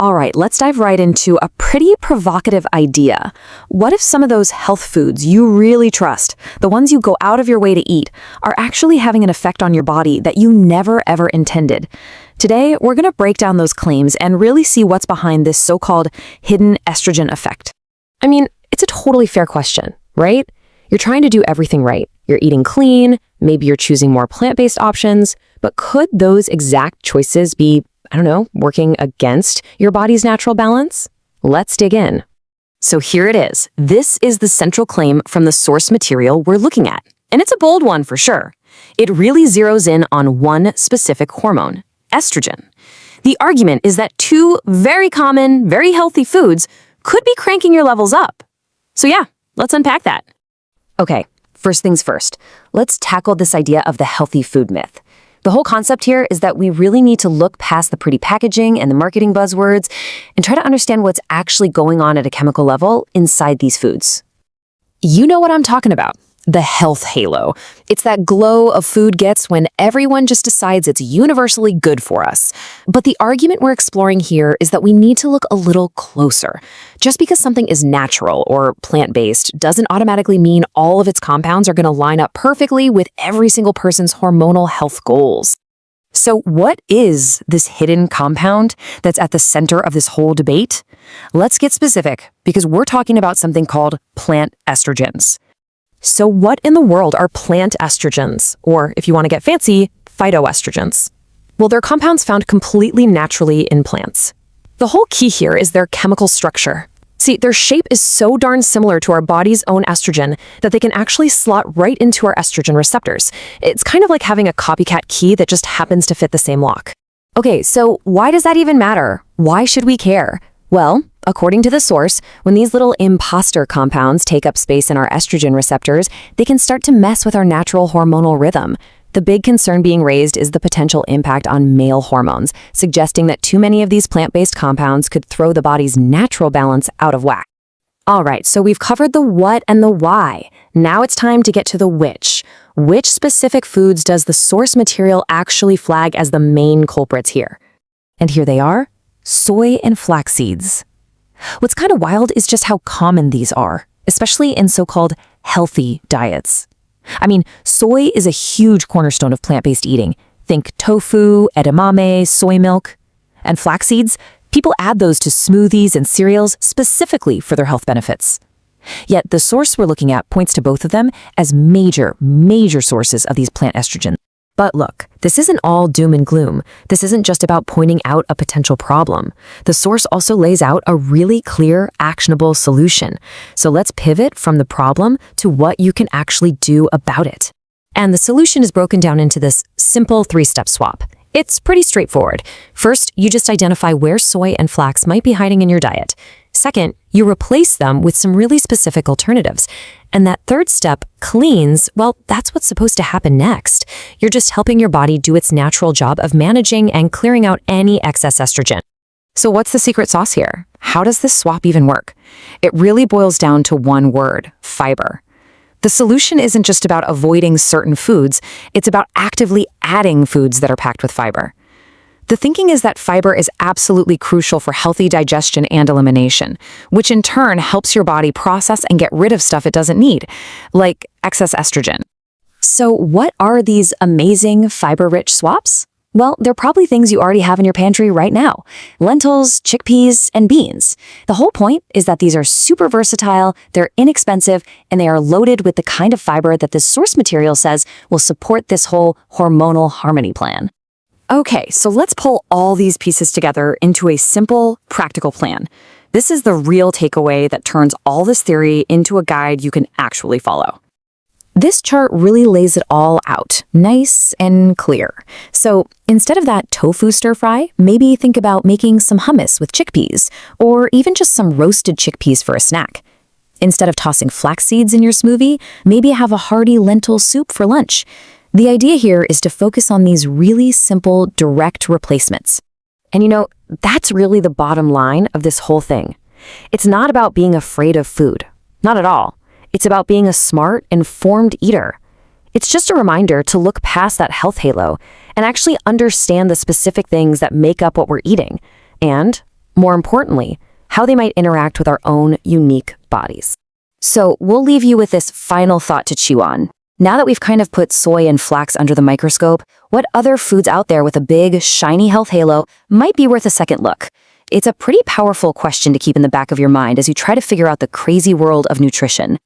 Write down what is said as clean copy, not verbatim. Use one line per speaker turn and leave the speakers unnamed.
All right, let's dive right into a pretty provocative idea. What if some of those health foods you really trust, the ones you go out of your way to eat, are actually having an effect on your body that you never ever intended? Today, we're going to break down those claims and really see what's behind this so-called hidden estrogen effect.
I mean, it's a totally fair question, right? You're trying to do everything right. You're eating clean, maybe you're choosing more plant-based options, but could those exact choices be, working against your body's natural balance? Let's dig in.
So here it is. This is the central claim from the source material we're looking at. And it's a bold one for sure. It really zeroes in on one specific hormone, estrogen. The argument is that two very common, very healthy foods could be cranking your levels up. So yeah, let's unpack that. Okay, first things first. Let's tackle this idea of the healthy food myth. The whole concept here is that we really need to look past the pretty packaging and the marketing buzzwords and try to understand what's actually going on at a chemical level inside these foods. You know what I'm talking about. The health halo. It's that glow a food gets when everyone just decides it's universally good for us. But the argument we're exploring here is that we need to look a little closer. Just because something is natural or plant-based doesn't automatically mean all of its compounds are going to line up perfectly with every single person's hormonal health goals. So what is this hidden compound that's at the center of this whole debate? Let's get specific, because we're talking about something called plant estrogens. So what in the world are plant estrogens, or if you want to get fancy, phytoestrogens? Well, they're compounds found completely naturally in plants. The whole key here is their chemical structure. See, their shape is so darn similar to our body's own estrogen that they can actually slot right into our estrogen receptors. It's kind of like having a copycat key that just happens to fit the same lock. Okay, so why does that even matter? Why should we care? Well, according to the source, when these little imposter compounds take up space in our estrogen receptors, they can start to mess with our natural hormonal rhythm. The big concern being raised is the potential impact on male hormones, suggesting that too many of these plant-based compounds could throw the body's natural balance out of whack. All right, so we've covered the what and the why. Now it's time to get to the which. Which specific foods does the source material actually flag as the main culprits here? And here they are. Soy and flax seeds. What's kind of wild is just how common these are, especially in so-called healthy diets. I mean, soy is a huge cornerstone of plant-based eating. Think tofu, edamame, soy milk. And flax seeds, people add those to smoothies and cereals specifically for their health benefits. Yet the source we're looking at points to both of them as major sources of these plant estrogens. But look, this isn't all doom and gloom. This isn't just about pointing out a potential problem. The source also lays out a really clear, actionable solution. So let's pivot from the problem to what you can actually do about it. And the solution is broken down into this simple 3-step swap. It's pretty straightforward. First, you just identify where soy and flax might be hiding in your diet. Second, you replace them with some really specific alternatives. And that third step, cleans, well, that's what's supposed to happen next. You're just helping your body do its natural job of managing and clearing out any excess estrogen. So what's the secret sauce here? How does this swap even work? It really boils down to one word: fiber. The solution isn't just about avoiding certain foods, it's about actively adding foods that are packed with fiber. The thinking is that fiber is absolutely crucial for healthy digestion and elimination, which in turn helps your body process and get rid of stuff it doesn't need, like excess estrogen. So what are these amazing fiber-rich swaps? Well, they're probably things you already have in your pantry right now: lentils, chickpeas, and beans. The whole point is that these are super versatile, they're inexpensive, and they are loaded with the kind of fiber that this source material says will support this whole hormonal harmony plan. Okay, so let's pull all these pieces together into a simple, practical plan. This is the real takeaway that turns all this theory into a guide you can actually follow. This chart really lays it all out, nice and clear. So instead of that tofu stir fry, maybe think about making some hummus with chickpeas, or even just some roasted chickpeas for a snack. Instead of tossing flax seeds in your smoothie, maybe have a hearty lentil soup for lunch. The idea here is to focus on these really simple, direct replacements. And that's really the bottom line of this whole thing. It's not about being afraid of food. Not at all. It's about being a smart, informed eater. It's just a reminder to look past that health halo and actually understand the specific things that make up what we're eating. And
More importantly, how they might interact with our own unique bodies. So we'll leave you with this final thought to chew on. Now that we've kind of put soy and flax under the microscope, what other foods out there with a big, shiny health halo might be worth a second look? It's a pretty powerful question to keep in the back of your mind as you try to figure out the crazy world of nutrition.